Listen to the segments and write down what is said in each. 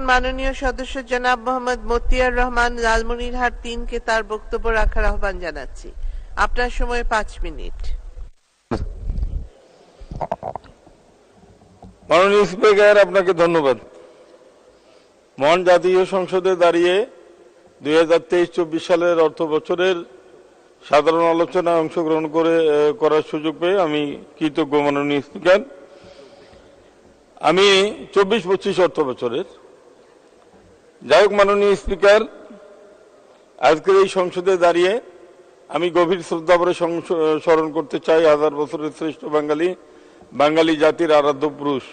মাননীয় সদস্য জনাব মোহাম্মদ মতিয়ার রহমান লালমনিরহাট ৩ কে তার বক্তব্য রাখার আহ্বান জানাচ্ছি। আপনার সময় ৫ মিনিট। মাননীয় স্পিকার, আপনাকে ধন্যবাদ। মহান জাতীয় সংসদে দাঁড়িয়ে 2023-24 সালের অর্থ বছরের সাধারণ আলোচনায় অংশগ্রহণ করার সুযোগ পেয়ে আমি কৃতজ্ঞ। মাননীয় স্পিকার, আমি 24-25 অর্থ বছরের যাই হোক, মাননীয় স্পিকার, আজকের এই সংসদে দাঁড়িয়ে আমি গভীর শ্রদ্ধা ভরে স্মরণ করতে চাই হাজার বছরের শ্রেষ্ঠ বাঙালি জাতির আরাধ্য পুরুষ।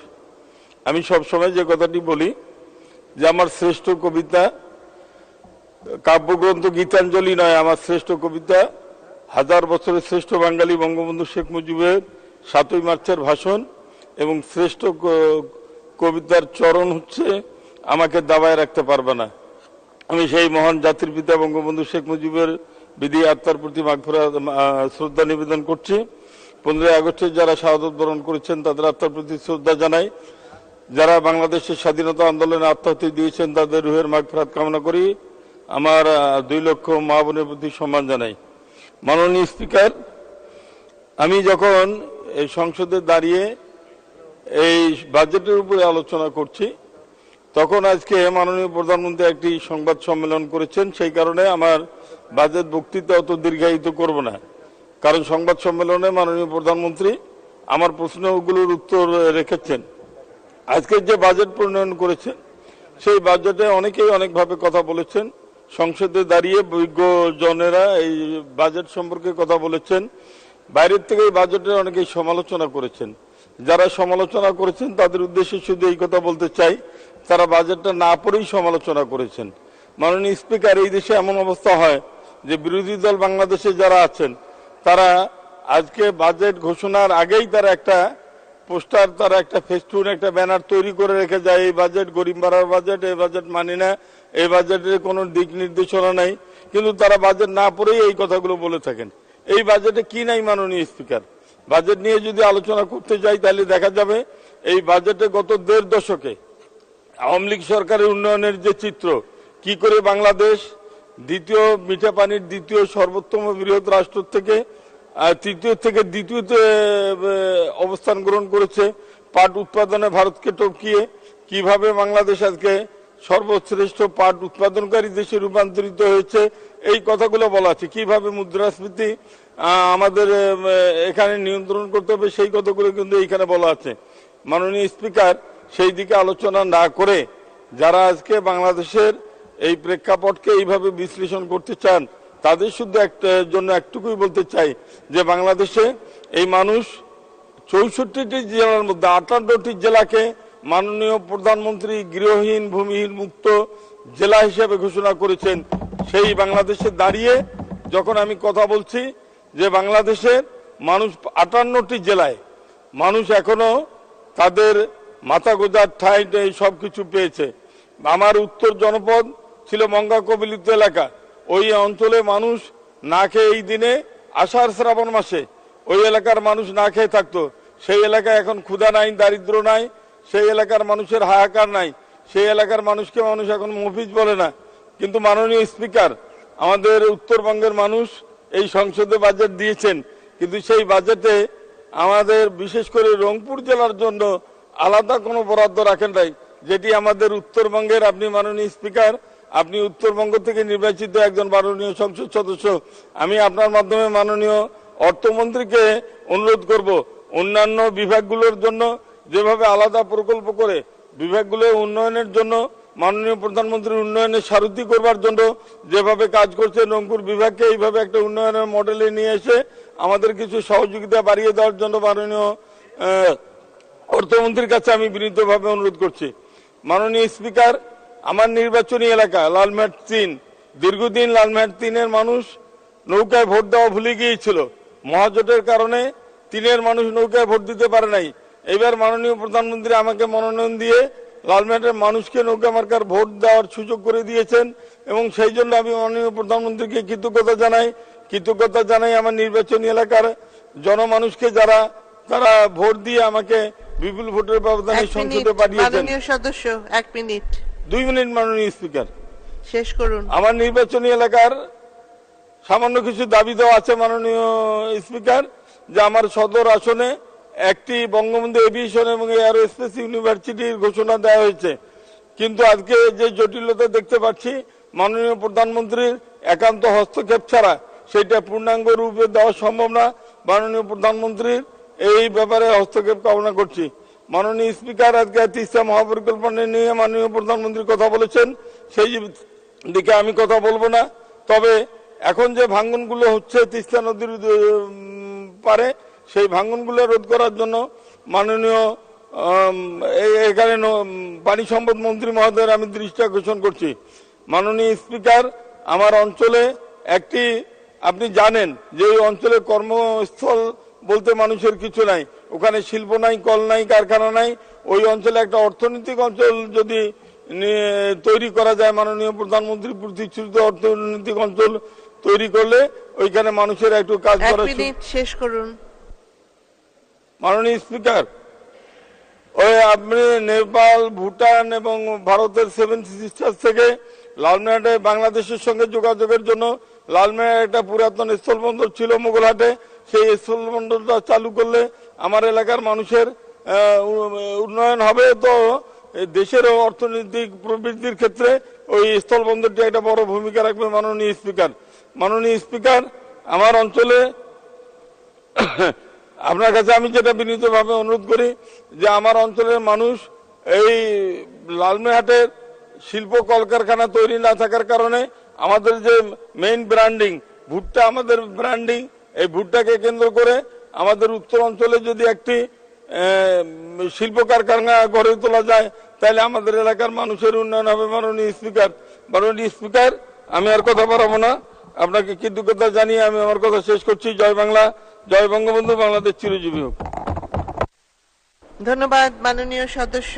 আমি সবসময় যে কথাটি বলি যে আমার শ্রেষ্ঠ কবিতা কাব্যগ্রন্থ গীতাঞ্জলি নয়, আমার শ্রেষ্ঠ কবিতা হাজার বছরের শ্রেষ্ঠ বাঙালি বঙ্গবন্ধু শেখ মুজিবের 7ই মার্চের ভাষণ, এবং শ্রেষ্ঠ কবিতার চরণ হচ্ছে আমাকে দাবায় রাখতে পারবে না। আমি সেই মহান জাতির পিতা বঙ্গবন্ধু শেখ মুজিবের বিধি আত্মার প্রতি শ্রদ্ধা নিবেদন করছি। 15ই আগস্টে যারা শাহাদত বরণ করেছেন তাদের আত্মার প্রতি শ্রদ্ধা জানাই। যারা বাংলাদেশের স্বাধীনতা আন্দোলনে আত্মাহুতি দিয়েছেন তাদের রুহের মাগফিরাত কামনা করি। আমার 2 লক্ষ মা বোনের প্রতি সম্মান জানাই। মাননীয় স্পিকার, আমি যখন এই সংসদে দাঁড়িয়ে এই বাজেটের উপরে আলোচনা করছি তখন আজকে মাননীয় প্রধানমন্ত্রী একটি সংবাদ সম্মেলন করেছেন। সেই কারণে আমার বাজেট বক্তৃতা অত দীর্ঘায়িত করব না, কারণ সংবাদ সম্মেলনে মাননীয় প্রধানমন্ত্রী আমার প্রশ্নগুলোর উত্তর রেখেছেন। আজকের যে বাজেট প্রণয়ন করেছেন সেই বাজেটে অনেকেই অনেকভাবে কথা বলেছেন। সংসদে দাঁড়িয়ে বিজ্ঞজনেরা এই বাজেট সম্পর্কে কথা বলেছেন। বাইরের থেকে এই বাজেটের অনেকেই সমালোচনা করেছেন। যারা সমালোচনা করেছেন তাদের উদ্দেশ্যে শুধু এই কথা বলতে চাই, তারা বাজেটটা না পড়েই সমালোচনা করেছেন। মাননীয় স্পিকার, এই দেশে এমন অবস্থা হয় যে বিরোধী দল বাংলাদেশে যারা আছেন তারা আজকে বাজেট ঘোষণার আগেই তারা একটা পোস্টার, তারা একটা ফেস্টুন, একটা ব্যানার তৈরি করে রেখে যায়, এই বাজেট গরিব মারার বাজেট, এই বাজেট মানি না, এই বাজেটের কোনো দিক নির্দেশনা নাই। কিন্তু তারা বাজেট না পড়েই এই কথাগুলো বলে থাকেন। এই বাজেটে কি নাই মাননীয় স্পিকার? বাজেট নিয়ে যদি আলোচনা করতে যাই তাহলে দেখা যাবে এই বাজেটে গত 1.5 দশকে আওয়ামী লীগ সরকারের উন্নয়নের যে চিত্র, কি করে বাংলাদেশ দ্বিতীয় মিঠা পানির দ্বিতীয় সর্বোত্তম বৃহৎ রাষ্ট্র থেকে তৃতীয় থেকে দ্বিতীয়তে অবস্থান গ্রহণ করেছে, পাট উৎপাদনে ভারতকে টপকিয়ে কিভাবে বাংলাদেশ আজকে সর্বশ্রেষ্ঠ পাট উৎপাদনকারী দেশে রূপান্তরিত হয়েছে, এই কথাগুলো বলা আছে। কিভাবে মুদ্রাস্ফীতি আমাদের এখানে নিয়ন্ত্রণ করতে হবে সেই কথাগুলো কিন্তু এইখানে বলা আছে। মাননীয় স্পিকার, সেই দিকে আলোচনা না করে যারা আজকে বাংলাদেশের এই প্রেক্ষাপটকে এইভাবে বিশ্লেষণ করতে চান তাদের শুধু জন্য একটুকুই বলতে চাই যে বাংলাদেশে এই মানুষ 64টি জেলার মধ্যে 58টি জেলাকে মাননীয় প্রধানমন্ত্রী গৃহহীন ভূমিহীন মুক্ত জেলা হিসেবে ঘোষণা করেছেন। সেই বাংলাদেশে দাঁড়িয়ে যখন আমি কথা বলছি যে বাংলাদেশের মানুষ 58টি জেলায় মানুষ এখনো তাদের মাথা গোজার ঠাঁই সব কিছু পেয়েছে। আমার উত্তর জনপদ ছিল মঙ্গা কবিলিত এলাকা, ওই অঞ্চলে মানুষ না খেয়ে এই দিনে আষাঢ় শ্রাবণ মাসে ওই এলাকার মানুষ না খেয়ে থাকতো। সেই এলাকায় এখন ক্ষুধা নাই, দারিদ্র নাই, সেই এলাকার মানুষের হাহাকার নাই, সেই এলাকার মানুষকে মানুষ এখন মফিজ বলে না। কিন্তু মাননীয় স্পিকার, আমাদের উত্তরবঙ্গের মানুষ এই সংসদে বাজেট দিয়েছেন, কিন্তু সেই বাজেটে আমাদের বিশেষ করে রংপুর জেলার জন্য আলাদা কোনো বরাদ্দ রাখেন নাই, যেটি আমাদের উত্তরবঙ্গের, আপনি মাননীয় স্পিকার, আপনি উত্তরবঙ্গ থেকে নির্বাচিত একজন মাননীয় সংসদ সদস্য, আমি আপনার মাধ্যমে মাননীয় অর্থমন্ত্রীকে অনুরোধ করব অন্যান্য বিভাগগুলোর জন্য যেভাবে আলাদা প্রকল্প করে বিভাগগুলোর উন্নয়নের জন্য মাননীয় প্রধানমন্ত্রীর উন্নয়নের সারথি করবার জন্য যেভাবে কাজ করছে রংপুর বিভাগকে এইভাবে একটা উন্নয়নের মডেলে নিয়ে এসে আমাদের কিছু সহযোগিতা বাড়িয়ে দেওয়ার জন্য মাননীয় অর্থমন্ত্রীর কাছে আমি বিনীতভাবে অনুরোধ করছি। মাননীয় স্পিকার, আমার নির্বাচনী এলাকা লালমেট 3, দীর্ঘদিন লালমেট 3-এর মানুষ নৌকায় ভোট দেওয়া ভুলে গিয়েছিল। মহাজোটের কারণে 3-এর মানুষ নৌকায় ভোট দিতে পারে নাই। এবার মাননীয় প্রধানমন্ত্রী আমাকে মনোনয়ন দিয়ে লালমেটের মানুষকে নৌকা মার্কার ভোট দেওয়ার সুযোগ করে দিয়েছেন, এবং সেই জন্য আমি মাননীয় প্রধানমন্ত্রীকে কৃতজ্ঞতা জানাই আমার নির্বাচনী এলাকার জনমানুষকে, যারা তারা ভোট দিয়ে আমাকে বিপুল ভোটের ব্যবধানে সংসদে পাঠিয়েছেন। মাননীয় সদস্য 1 মিনিট। 2 মিনিট মাননীয় স্পিকার। শেষ করুন। আমার নির্বাচনী এলাকার সামান্য কিছু দাবি দেওয়া আছে মাননীয় স্পিকার, যে আমার সদর আসনে একটি বঙ্গবন্ধু এভিয়েশন এবং এয়ারোস্পেস ইউনিভার্সিটির ঘোষণা দেওয়া হয়েছে, কিন্তু আজকে যে জটিলতা দেখতে পাচ্ছি মাননীয় প্রধানমন্ত্রীর একান্ত হস্তক্ষেপ ছাড়া সেটা পূর্ণাঙ্গ রূপে দেওয়া সম্ভব না। মাননীয় প্রধানমন্ত্রীর এই ব্যাপারে হস্তক্ষেপ কামনা করছি। মাননীয় স্পিকার, আজকে তিস্তা মহাপরিকল্পনা নিয়ে মাননীয় প্রধানমন্ত্রী কথা বলেছেন, সেই দিকে আমি কথা বলবো না। তবে এখন যে ভাঙ্গনগুলো হচ্ছে তিস্তা নদীর পারে, সেই ভাঙ্গনগুলো রোধ করার জন্য মাননীয় এখানে পানি সম্পদ মন্ত্রী মহোদয়ের আমি দৃষ্টি আকর্ষণ করছি। মাননীয় স্পিকার, আমার অঞ্চলে একটি, আপনি জানেন যে এই অঞ্চলে কর্মস্থল বলতে মানুষের কিছু নাই, ওখানে শিল্প নাই, কল নাই, কারখানা নাই। ওই অঞ্চলে একটা অর্থনৈতিক অঞ্চল যদি তৈরি করা যায়, মাননীয় প্রধানমন্ত্রী প্রতিশ্রুত অর্থনৈতিক অঞ্চল তৈরি করলে ওইখানে মানুষের একটু কাজ করার। 1 মিনিট শেষ করুন। মাননীয় স্পিকার, ওই আপনি নেপাল, ভুটান এবং ভারতের 7 সিস্টার্স থেকে লালমেহাটে বাংলাদেশের সঙ্গে যোগাযোগের জন্য লালমেহাট একটা পুরাতন স্থলবন্দর ছিল মোগলহাটে, সেই স্থলবন্দরটা চালু করলে আমার এলাকার মানুষের উন্নয়ন হবে, তো দেশের অর্থনৈতিক প্রবৃদ্ধির ক্ষেত্রে ওই স্থলবন্দরটি একটা বড় ভূমিকা রাখবে। মাননীয় স্পিকার, মাননীয় স্পিকার, আমার অঞ্চলে আপনার কাছে আমি যেটা বিনীতভাবে অনুরোধ করি যে আমার অঞ্চলের মানুষ এই লালমেহাটের শিল্প কলকারখানা তৈরি না থাকার কারণে আমাদের যে মেইন ব্র্যান্ডিং ভুট্টা, আমাদের ব্র্যান্ডিং, এই ভুট্টাকে কেন্দ্র করে আমাদের উত্তর অঞ্চলে যদি একটি শিল্প কারখানা গড়ে তোলা যায় তাহলে আমাদের এলাকার মানুষের উন্নয়ন হবে। মাননীয় স্পিকার, মাননীয় স্পিকার, আমি আর কথা বাড়াবো না, আপনাকে কৃতজ্ঞতা জানিয়ে আমি আমার কথা শেষ করছি। জয় বাংলা, জয় বঙ্গবন্ধু, বাংলাদেশ চিরজীবী হোক। ধন্যবাদ মাননীয় সদস্য।